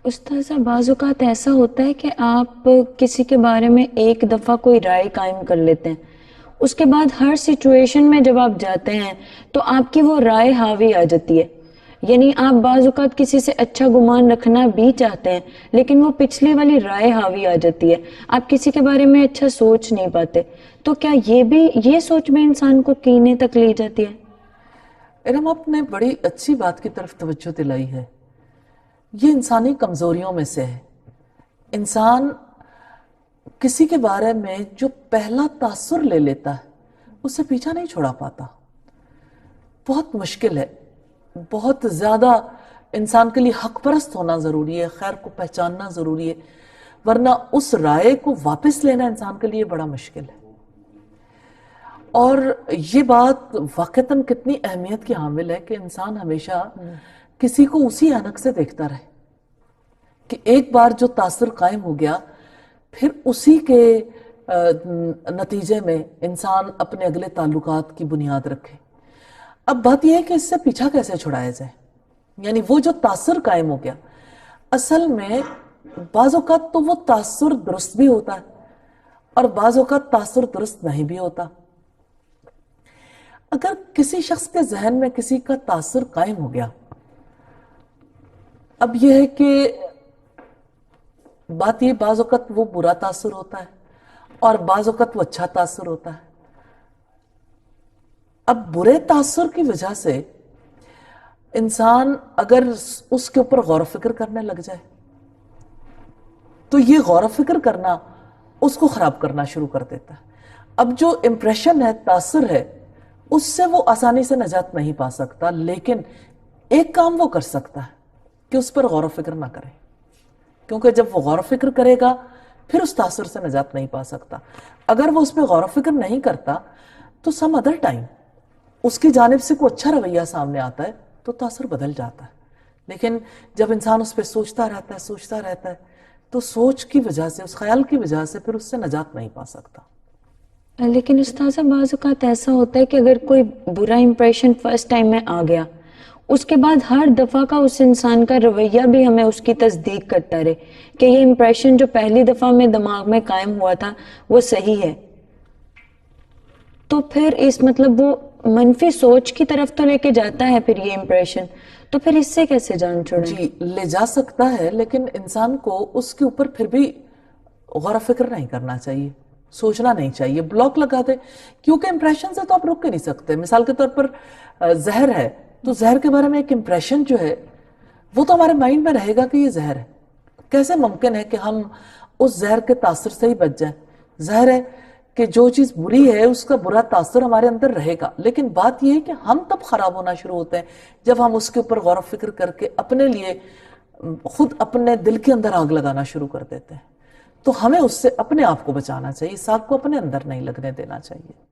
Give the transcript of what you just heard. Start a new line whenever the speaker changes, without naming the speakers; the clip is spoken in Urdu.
استاذہ بعض اوقات ایسا ہوتا ہے کہ آپ کسی کے بارے میں ایک دفعہ کوئی رائے قائم کر لیتے ہیں، اس کے بعد ہر سچویشن میں جب آپ جاتے ہیں تو آپ کی وہ رائے حاوی آ جاتی ہے. یعنی آپ بعض اوقات کسی سے اچھا گمان رکھنا بھی چاہتے ہیں لیکن وہ پچھلی والی رائے حاوی آ جاتی ہے، آپ کسی کے بارے میں اچھا سوچ نہیں پاتے. تو کیا یہ سوچ بھی انسان کو کینے تک لے جاتی ہے؟
ارم، آپ نے بڑی اچھی بات کی طرف توجہ دلائی ہے. یہ انسانی کمزوریوں میں سے ہے. انسان کسی کے بارے میں جو پہلا تاثر لے لیتا ہے اسے پیچھا نہیں چھوڑا پاتا. بہت مشکل ہے، بہت زیادہ انسان کے لیے حق پرست ہونا ضروری ہے، خیر کو پہچاننا ضروری ہے، ورنہ اس رائے کو واپس لینا انسان کے لیے بڑا مشکل ہے. اور یہ بات واقعتاً کتنی اہمیت کی حامل ہے کہ انسان ہمیشہ کسی کو اسی عینک سے دیکھتا رہے کہ ایک بار جو تاثر قائم ہو گیا پھر اسی کے نتیجے میں انسان اپنے اگلے تعلقات کی بنیاد رکھے. اب بات یہ ہے کہ اس سے پیچھا کیسے چھڑایا جائے. یعنی وہ جو تاثر قائم ہو گیا، اصل میں بعض اوقات تو وہ تاثر درست بھی ہوتا ہے اور بعض اوقات تاثر درست نہیں بھی ہوتا. اگر کسی شخص کے ذہن میں کسی کا تاثر قائم ہو گیا، اب یہ ہے کہ بات یہ بعض اوقات وہ برا تاثر ہوتا ہے اور بعض اوقات وہ اچھا تاثر ہوتا ہے. اب برے تاثر کی وجہ سے انسان اگر اس کے اوپر غور و فکر کرنے لگ جائے تو یہ غور و فکر کرنا اس کو خراب کرنا شروع کر دیتا ہے. اب جو امپریشن ہے، تاثر ہے، اس سے وہ آسانی سے نجات نہیں پا سکتا، لیکن ایک کام وہ کر سکتا ہے کہ اس پر غور و فکر نہ کرے، کیونکہ جب وہ غور و فکر کرے گا پھر اس تاثر سے نجات نہیں پا سکتا. اگر وہ اس پہ غور و فکر نہیں کرتا تو سم ادر ٹائم اس کی جانب سے کوئی اچھا رویہ سامنے آتا ہے تو تاثر بدل جاتا ہے. لیکن جب انسان اس پہ سوچتا رہتا ہے تو سوچ کی وجہ سے، اس خیال کی وجہ سے پھر اس سے نجات نہیں پا سکتا.
لیکن استاذہ بعض اوقات ایسا ہوتا ہے کہ اگر کوئی برا امپریشن فرسٹ ٹائم میں آ گیا، اس کے بعد ہر دفعہ کا اس انسان کا رویہ بھی ہمیں اس کی تصدیق کرتا رہے کہ یہ امپریشن جو پہلی دفعہ میں دماغ میں قائم ہوا تھا وہ صحیح ہے. تو پھر اس مطلب وہ منفی سوچ کی طرف تو لے کے جاتا ہے پھر یہ امپریشن، تو پھر اس سے کیسے جان چھوڑیں؟
جی، لے جا سکتا ہے، لیکن انسان کو اس کے اوپر پھر بھی غور و فکر نہیں کرنا چاہیے، سوچنا نہیں چاہیے، بلاک لگا دے. کیونکہ امپریشن سے تو آپ رک کے نہیں سکتے. مثال کے طور پر زہر ہے تو زہر کے بارے میں ایک امپریشن جو ہے وہ تو ہمارے مائنڈ میں رہے گا کہ یہ زہر ہے. کیسے ممکن ہے کہ ہم اس زہر کے تاثر سے ہی بچ جائیں؟ ظاہر ہے کہ جو چیز بری ہے اس کا برا تاثر ہمارے اندر رہے گا، لیکن بات یہ ہے کہ ہم تب خراب ہونا شروع ہوتے ہیں جب ہم اس کے اوپر غور و فکر کر کے اپنے لیے خود اپنے دل کے اندر آگ لگانا شروع کر دیتے ہیں. تو ہمیں اس سے اپنے آپ کو بچانا چاہیے، اس آگ کو اپنے اندر نہیں لگنے دینا چاہیے.